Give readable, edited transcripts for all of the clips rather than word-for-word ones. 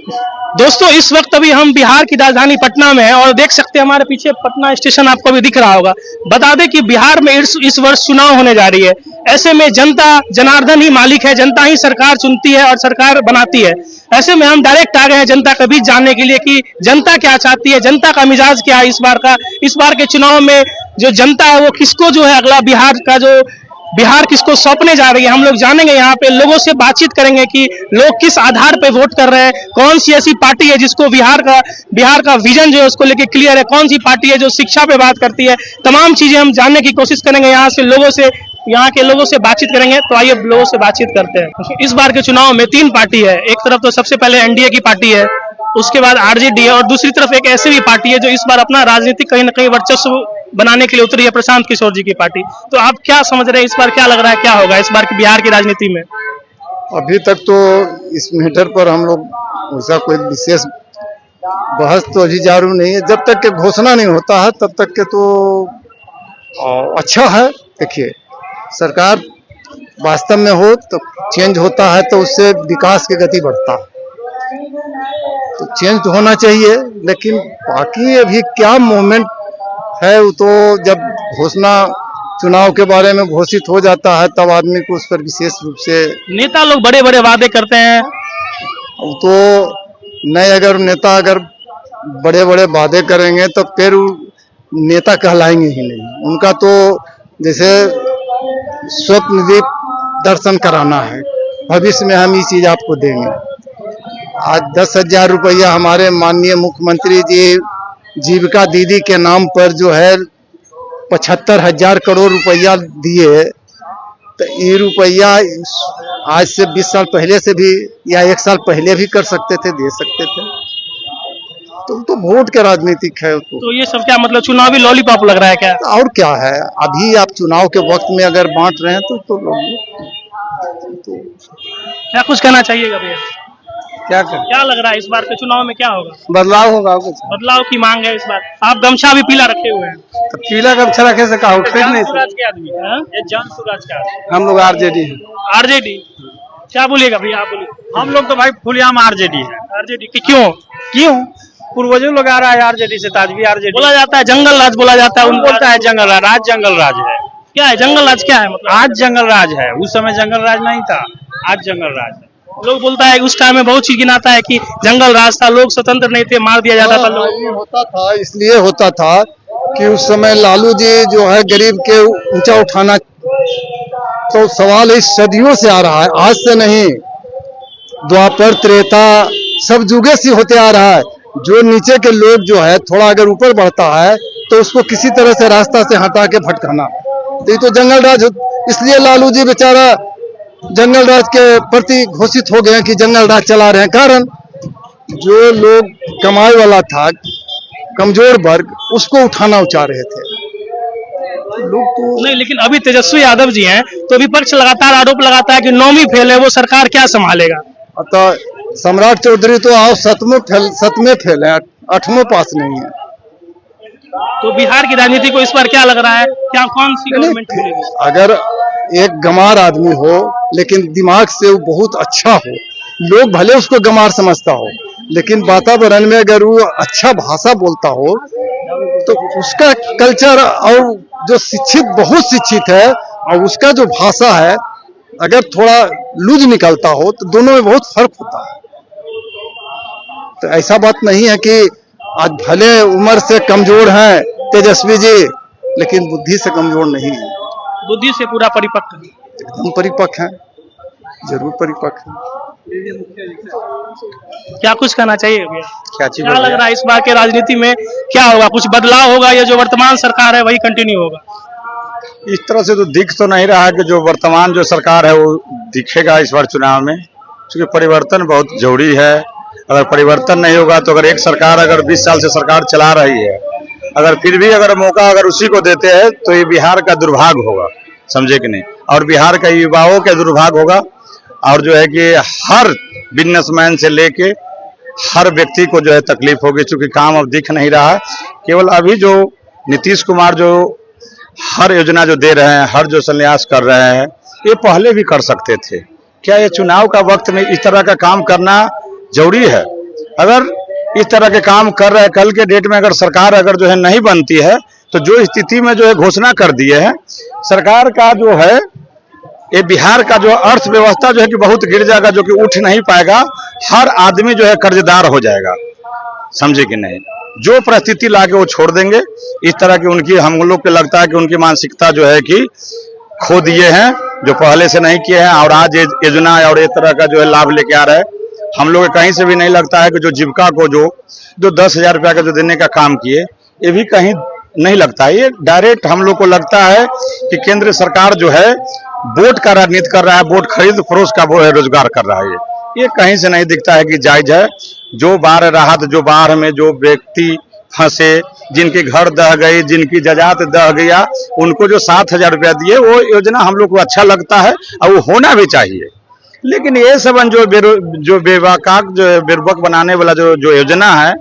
दोस्तों इस वक्त अभी हम बिहार की राजधानी पटना में हैं और देख सकते हैं हमारे पीछे पटना स्टेशन आपको भी दिख रहा होगा। बता दें कि बिहार में इस वर्ष चुनाव होने जा रही है। ऐसे में जनता जनार्दन ही मालिक है, जनता ही सरकार चुनती है और सरकार बनाती है। ऐसे में हम डायरेक्ट आ गए हैं जनता के बीच जानने के लिए कि जनता क्या चाहती है, जनता का मिजाज क्या है इस बार के चुनाव में जो जनता है वो किसको जो है अगला बिहार किसको सौंपने जा रही है। हम लोग जानेंगे, यहाँ पे लोगों से बातचीत करेंगे कि लोग किस आधार पे वोट कर रहे हैं, कौन सी ऐसी पार्टी है जिसको बिहार का विजन जो है उसको लेके क्लियर है, कौन सी पार्टी है जो शिक्षा पे बात करती है। तमाम चीजें हम जानने की कोशिश करेंगे, यहाँ के लोगों से बातचीत करेंगे। तो आइए लोगों से बातचीत करते हैं। इस बार के चुनाव में 3 पार्टी है। एक तरफ तो सबसे पहले एनडीए की पार्टी है, उसके बाद आरजेडी है और दूसरी तरफ एक ऐसी भी पार्टी है जो इस बार अपना राजनीतिक कहीं ना कहीं वर्चस्व बनाने के लिए उतरी है, प्रशांत किशोर जी की पार्टी। तो आप क्या समझ रहे हैं, इस बार क्या लग रहा है, क्या होगा इस बार की बिहार की राजनीति में? अभी तक तो इस मैटर पर हम लोग ऐसा कोई विशेष बहस तो अभी जारू नहीं है। जब तक के घोषणा नहीं होता है तब तक के तो अच्छा है। देखिए, सरकार वास्तव में हो तो चेंज होता है तो उससे विकास की गति बढ़ता है, तो चेंज तो होना चाहिए। लेकिन बाकी अभी क्या मूवमेंट है वो तो जब घोषणा चुनाव के बारे में घोषित हो जाता है तब आदमी को उस पर विशेष रूप से नेता लोग बड़े बड़े वादे करते हैं। तो नए अगर नेता अगर बड़े बड़े वादे करेंगे तो फिर नेता कहलाएंगे ही नहीं। उनका तो जैसे स्वप्न दर्शन कराना है, भविष्य में हम ये चीज आपको देंगे। आज 10,000 रुपया हमारे माननीय मुख्यमंत्री जी जीविका दीदी के नाम पर जो है 75,000 करोड़ रुपया दिए, तो ये रुपया आज से 20 साल पहले से भी या 1 साल पहले भी कर सकते थे, दे सकते थे। तो वोट के राजनीतिक है। तो ये सब क्या मतलब चुनावी लॉलीपॉप लग रहा है क्या? और क्या है, अभी आप चुनाव के वक्त में अगर बांट रहे हैं तो क्या कुछ कहना चाहिएगा भैया? क्या लग रहा है इस बार के चुनाव में क्या होगा? बदलाव होगा। कुछ बदलाव की मांग है इस बार। आप गमछा भी पीला रखे हुए हैं, तो पीला गमछा रखे से कहा उठे नहीं। के आदमी है ये जान सूरज का। हम लोग आरजेडी हैं। आरजेडी क्या बोलिएगा भैया, आप बोलिए। हम लोग तो भाई खुलेआम आरजेडी है। आरजेडी की क्यों पूर्वजों लोग आ रहा है आरजेडी से, ताज भी आरजेडी। बोला जाता है जंगल राज, बोला जाता है। बोलता है जंगल राज, आज जंगल राज है। क्या है जंगल राज, क्या है मतलब? आज जंगल राज है, उस समय जंगल राज नहीं था, आज जंगल राज है। लोग बोलता है उस टाइम में बहुत चीज गिनाता है कि जंगल राज था, लोग स्वतंत्र नहीं थे, मार दिया जाता था लोग। होता था, इसलिए होता था कि उस समय लालू जी जो है गरीब के ऊंचा उठाना। तो सवाल इस सदियों से आ रहा है, आज से नहीं। द्वापर त्रेता सब जुगे से होते आ रहा है। जो नीचे के लोग जो है थोड़ा अगर ऊपर बढ़ता है तो उसको किसी तरह से रास्ता से हटा के भटकाना, तो ये तो जंगल राज। इसलिए लालू जी बेचारा जंगल राज के प्रति घोषित हो गए कि जंगल राज चला रहे हैं। कारण जो लोग कमाई वाला था, कमजोर वर्ग, उसको उठाना उठा रहे थे लोग तो नहीं। लेकिन अभी तेजस्वी यादव जी हैं तो विपक्ष लगातार आरोप लगाता है कि 9वीं फेल है, वो सरकार क्या संभालेगा? तो सम्राट चौधरी तो आओ 7वें फेल है, 8वां पास नहीं है। तो बिहार की राजनीति को इस बार क्या लग रहा है, क्या कौन सी गवर्नमेंट मिलेगी? अगर एक गंवार आदमी हो लेकिन दिमाग से वो बहुत अच्छा हो, लोग भले उसको गंवार समझता हो लेकिन वातावरण में अगर वो अच्छा भाषा बोलता हो तो उसका कल्चर, और जो शिक्षित बहुत शिक्षित है और उसका जो भाषा है अगर थोड़ा लूज निकलता हो तो दोनों में बहुत फर्क होता है। तो ऐसा बात नहीं है कि आज भले उम्र से कमजोर हैं तेजस्वी जी, लेकिन बुद्धि से कमजोर नहीं है। बुद्धि से पूरा परिपक्व, एकदम परिपक्व है, जरूर परिपक्व है। क्या कुछ कहना चाहिए भैया? क्या लग रहा है इस बार के राजनीति में क्या होगा, कुछ बदलाव होगा या जो वर्तमान सरकार है वही कंटिन्यू होगा? इस तरह से तो दिख तो नहीं रहा है कि जो वर्तमान जो सरकार है वो दिखेगा इस बार चुनाव में, क्योंकि परिवर्तन बहुत जरूरी है। अगर परिवर्तन नहीं होगा तो अगर एक सरकार अगर 20 साल से सरकार चला रही है, अगर फिर भी अगर मौका अगर उसी को देते हैं तो ये बिहार का दुर्भाग्य होगा, समझे कि नहीं? और बिहार का युवाओं का दुर्भाग्य होगा। और जो है कि हर बिजनेसमैन से लेके हर व्यक्ति को जो है तकलीफ होगी, क्योंकि काम अब दिख नहीं रहा है। केवल अभी जो नीतीश कुमार जो हर योजना जो दे रहे हैं, हर जो संन्यास कर रहे हैं, ये पहले भी कर सकते थे। क्या ये चुनाव का वक्त में इस तरह का काम करना जरूरी है? अगर इस तरह के काम कर रहे हैं, कल के डेट में अगर सरकार अगर जो है नहीं बनती है तो जो स्थिति में जो है घोषणा कर दिए हैं सरकार का जो है ये बिहार का जो अर्थव्यवस्था जो है कि बहुत गिर जाएगा, जो कि उठ नहीं पाएगा। हर आदमी जो है कर्जदार हो जाएगा, समझे कि नहीं। जो परिस्थिति लाके वो छोड़ देंगे। इस तरह की उनकी, हम लोग को लगता है कि उनकी मानसिकता जो है कि खो दिए हैं, जो पहले से नहीं किए हैं, और आज ये योजना और इस तरह का जो है लाभ लेके आ रहे हैं। हम लोग कहीं से भी नहीं लगता है कि जो जीविका को जो 10,000 रुपया का जो देने का काम किए, ये भी कहीं नहीं लगता है। ये डायरेक्ट हम लोग को लगता है कि केंद्र सरकार जो है वोट का राजनीति कर रहा है, वोट खरीद फरोश का वो है रोजगार कर रहा है। ये कहीं से नहीं दिखता है कि जायज है। जो बाढ़ राहत, जो बाढ़ में जो व्यक्ति फंसे, जिनके घर दह गए, जिनकी जजात दह गया, उनको जो 7,000 रुपया दिए, वो योजना हम लोग को अच्छा लगता है और वो होना भी चाहिए। लेकिन ये सब जो बेवकाक जो बेरुबक बनाने वाला जो योजना है,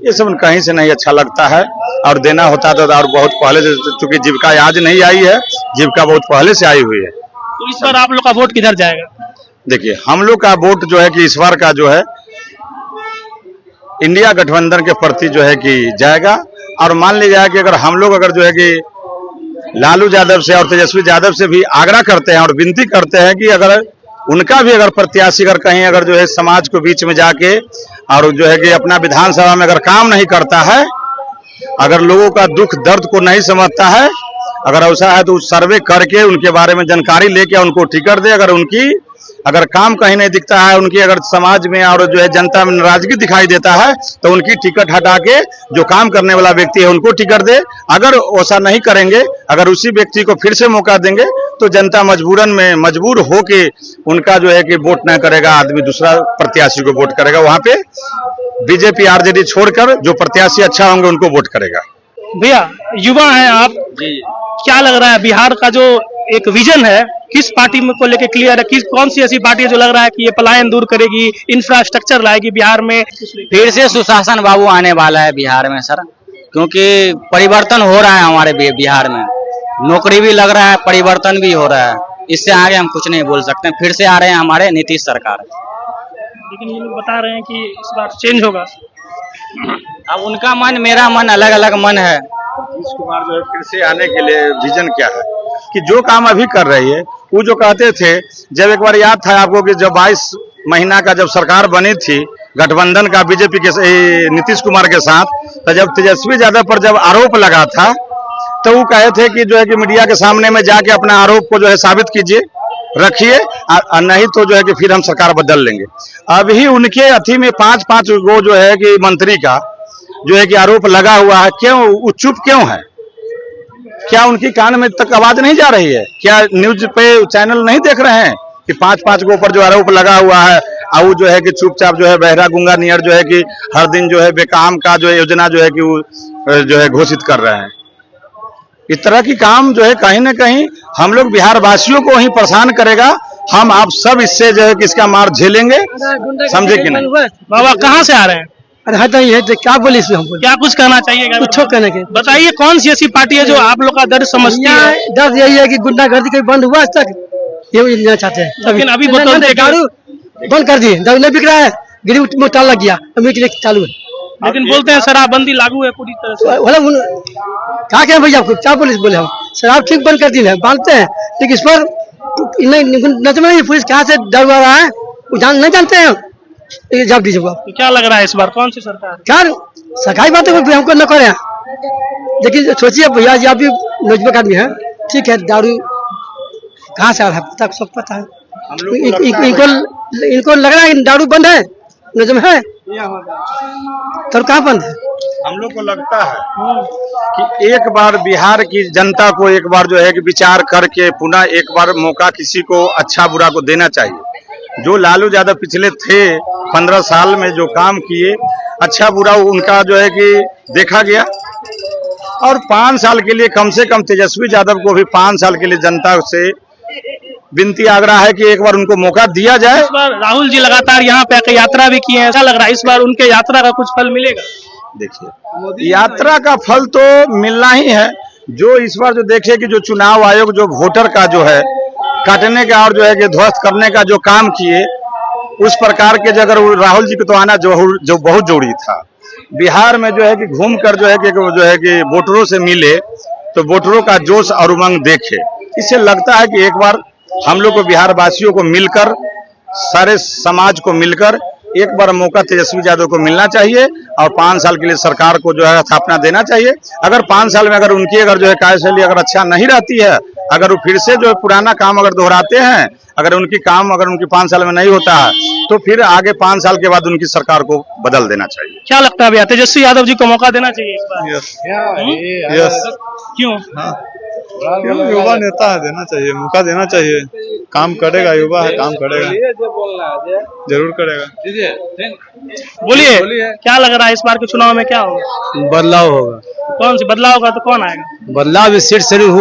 ये सब कहीं से नहीं अच्छा लगता है। और देना होता तो और बहुत पहले से, चूंकि जीविका आज नहीं आई है, जीविका बहुत पहले से आई हुई है। तो इस बार आप लोग का वोट किधर जाएगा? देखिए, हम लोग का वोट जो है कि इस बार का जो है इंडिया गठबंधन के प्रति जो है कि जाएगा। और मान लीजिए कि अगर हम लोग अगर जो है कि लालू यादव से और तेजस्वी यादव से भी आग्रह करते हैं और विनती करते हैं कि अगर उनका भी अगर प्रत्याशी अगर कहीं अगर जो है समाज को बीच में जाके और जो है कि अपना विधानसभा में अगर काम नहीं करता है, अगर लोगों का दुख दर्द को नहीं समझता है, अगर ऐसा है तो सर्वे करके उनके बारे में जानकारी लेके उनको टिकट दे। अगर उनकी अगर काम कहीं नहीं दिखता है, उनकी अगर समाज में और जो है जनता में नाराजगी दिखाई देता है, तो उनकी टिकट हटा के जो काम करने वाला व्यक्ति है उनको टिकट दे। अगर ऐसा नहीं करेंगे, अगर उसी व्यक्ति को फिर से मौका देंगे, तो जनता मजबूरन में मजबूर हो के उनका जो है कि वोट न करेगा, आदमी दूसरा प्रत्याशी को वोट करेगा। वहां पे बीजेपी आरजेडी छोड़कर जो प्रत्याशी अच्छा होंगे उनको वोट करेगा। भैया, युवा हैं आप, क्या लग रहा है बिहार का जो एक विजन है, किस पार्टी में को लेके क्लियर है? किस कौन सी ऐसी पार्टी है जो लग रहा है कि ये पलायन दूर करेगी, इंफ्रास्ट्रक्चर लाएगी बिहार में? फिर से सुशासन बाबू आने वाला है बिहार में सर, क्योंकि परिवर्तन हो रहा है हमारे बिहार में। नौकरी भी लग रहा है, परिवर्तन भी हो रहा है। इससे आगे हम कुछ नहीं बोल सकते। फिर से आ रहे हैं हमारे नीतीश सरकार। लेकिन ये लोग बता रहे हैं कि इस बार चेंज होगा। अब उनका मन, मेरा मन, अलग अलग मन है। नीतीश कुमार जो है फिर से आने के लिए विजन क्या है कि जो काम अभी कर रही है, वो जो कहते थे, जब एक बार याद था आपको कि जब 22 महीना का जब सरकार बनी थी गठबंधन का बीजेपी के नीतीश कुमार के साथ, तो जब तेजस्वी यादव पर जब आरोप लगा था, तो वो कहे थे कि जो है कि मीडिया के सामने में जाके अपना आरोप को जो है साबित कीजिए, रखिए, नहीं तो जो है कि फिर हम सरकार बदल लेंगे। अभी उनके अथी में 5-5 गो जो है कि मंत्री का जो है कि आरोप लगा हुआ है। क्यों वो चुप क्यों है? क्या उनकी कान में तक आवाज नहीं जा रही है? क्या न्यूज पे चैनल नहीं देख रहे हैं कि 5-5 गो पर जो आरोप लगा हुआ है, और जो है कि चुपचाप जो है बहरा गुंगा नियर जो है कि हर दिन जो है बेकाम का जो है योजना जो है कि वो जो है घोषित कर रहे हैं। इस तरह की काम जो है कहीं ना कहीं हम लोग बिहार वासियों को ही परेशान करेगा। हम आप सब इससे जो है कि इसका मार झेलेंगे, समझे कि नहीं? बाबा कहाँ से आ रहे हैं? अरे हटा ये तो क्या बोले इसमें हमको? क्या कुछ कहना चाहिए? कुछ कहने के बताइए, कौन सी ऐसी पार्टी है जो आप लोग का दर्द समझती है? दर्द यही है कि गुंडागर्दी कहीं बंद हुआ आज तक, ये लेना चाहते हैं। लेकिन अभी बोतल दारू बंद कर दिए, दारू नहीं बिक रहा है, गिरी में ताला लग गया, अभी के लिए चालू है। लेकिन बोलते हैं शराबबंदी लागू है पूरी तरह से। क्या कहें भैया, आपको क्या बोले हम? शराब ठीक बंद कर दी है, मानते हैं, लेकिन इस पर नहीं, पुलिस कहाँ से डर रहा है वो नहीं जानते हैं। जवाब दीजिए आप। तो क्या लग रहा है इस बार कौन सी सरकार? क्या सरकारी बातें हमको न करें, लेकिन सोचिए भैया जी, आप भी नौजवान आदमी है, ठीक है, दारू कहाँ से आ रहा है पता, सब पता है। इनको लग रहा है कि दारू बंद है, नजम है, तो कहाँ बंद है? हम लोग को लगता है कि एक बार बिहार की जनता को एक बार जो है कि विचार करके पुनः एक बार मौका किसी को अच्छा बुरा को देना चाहिए। जो लालू यादव पिछले थे 15 साल में जो काम किए, अच्छा बुरा उनका जो है कि देखा गया, और 5 साल के लिए कम से कम तेजस्वी यादव को भी 5 साल के लिए जनता से विनती आग्रह है कि एक बार उनको मौका दिया जाए। इस बार राहुल जी लगातार यहाँ पे आकर यात्रा भी किए हैं, ऐसा लग रहा है इस बार उनके यात्रा का कुछ फल मिलेगा? देखिए, यात्रा का फल तो मिलना ही है। जो इस बार जो देखे कि जो चुनाव आयोग जो वोटर का जो है काटने का और जो है कि ध्वस्त करने का जो काम किए, उस प्रकार के जो अगर राहुल जी को तो आना जो बहुत जरूरी था। बिहार में जो है कि घूम कर जो है कि वोटरों से मिले तो वोटरों का जोश और उमंग देखे। इससे लगता है कि एक बार हम लोग को बिहार वासियों को मिलकर, सारे समाज को मिलकर एक बार मौका तेजस्वी यादव को मिलना चाहिए और 5 साल के लिए सरकार को जो है स्थापना देना चाहिए। अगर 5 साल में अगर उनकी अगर जो है कार्यशैली अगर अच्छा नहीं रहती है, अगर वो फिर से जो है पुराना काम अगर दोहराते हैं, अगर उनकी 5 साल में नहीं होता है तो फिर आगे 5 साल के बाद उनकी सरकार को बदल देना चाहिए। क्या लगता है भैया, तेजस्वी यादव जी को मौका देना चाहिए इस बार? यस क्यों? युवा नेता है, देना चाहिए, मौका देना चाहिए। काम करेगा, युवा है, काम करेगा, जरूर करेगा। बोलिए, क्या लग रहा है इस बार के चुनाव में क्या होगा? बदलाव होगा। कौन सी बदलाव होगा तो कौन आएगा? बदलाव सीट शेयरिंग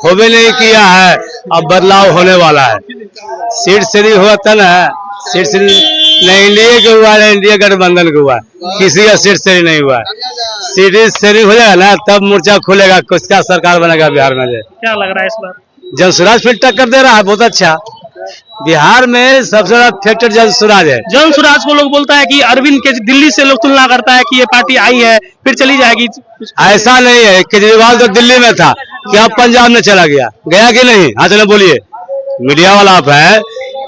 होवे नहीं किया है, अब बदलाव होने वाला है। सीट शेयरिंग हुआ था ना, सीट शेयरिंग न एनडीए के हुआ न इंडिया गठबंधन के हुआ, किसी का सीट शेयरिंग नहीं हुआ। सीट शेयरिंग हो जाएगा ना तब मोर्चा खुलेगा, किसका सरकार बनेगा बिहार में। क्या लग रहा है इस बार? जनसुराज फिर टक्कर दे रहा है, बहुत अच्छा। बिहार में सबसे बड़ा फैक्टर जनसुराज है। जनसुराज को लोग बोलता है कि अरविंद के दिल्ली से लोग तुलना करता है कि ये पार्टी आई है फिर चली जाएगी। ऐसा नहीं है, केजरीवाल तो दिल्ली में था, क्या पंजाब में चला गया कि नहीं? हाँ चलो बोलिए, मीडिया वाला आप है।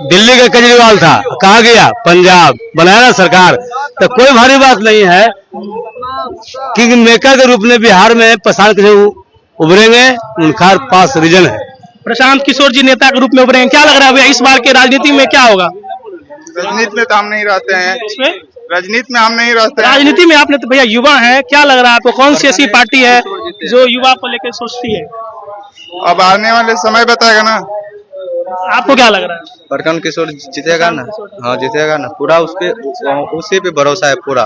दिल्ली का केजरीवाल था, कहाँ गया? पंजाब। बनाया ना सरकार, तो कोई भारी बात नहीं है। किंग मेकर के रूप में बिहार में प्रशांत किशोर उभरेंगे, उनका पास रीजन है। प्रशांत किशोर जी नेता के रूप में उभरे हैं। क्या लग रहा है भैया इस बार के राजनीति में क्या होगा? राजनीति में तो हम नहीं रहते हैं, राजनीति में हम नहीं रहते हैं। राजनीति में आपने तो भैया युवा है, क्या लग रहा है आपको, कौन सी ऐसी पार्टी है जो युवा को लेकर सोचती है? अब आने वाले समय बताएगा ना। आपको क्या लग रहा है? प्रशांत किशोर जीतेगा ना? हाँ जीतेगा ना, पूरा उसके उसी पे भरोसा है पूरा।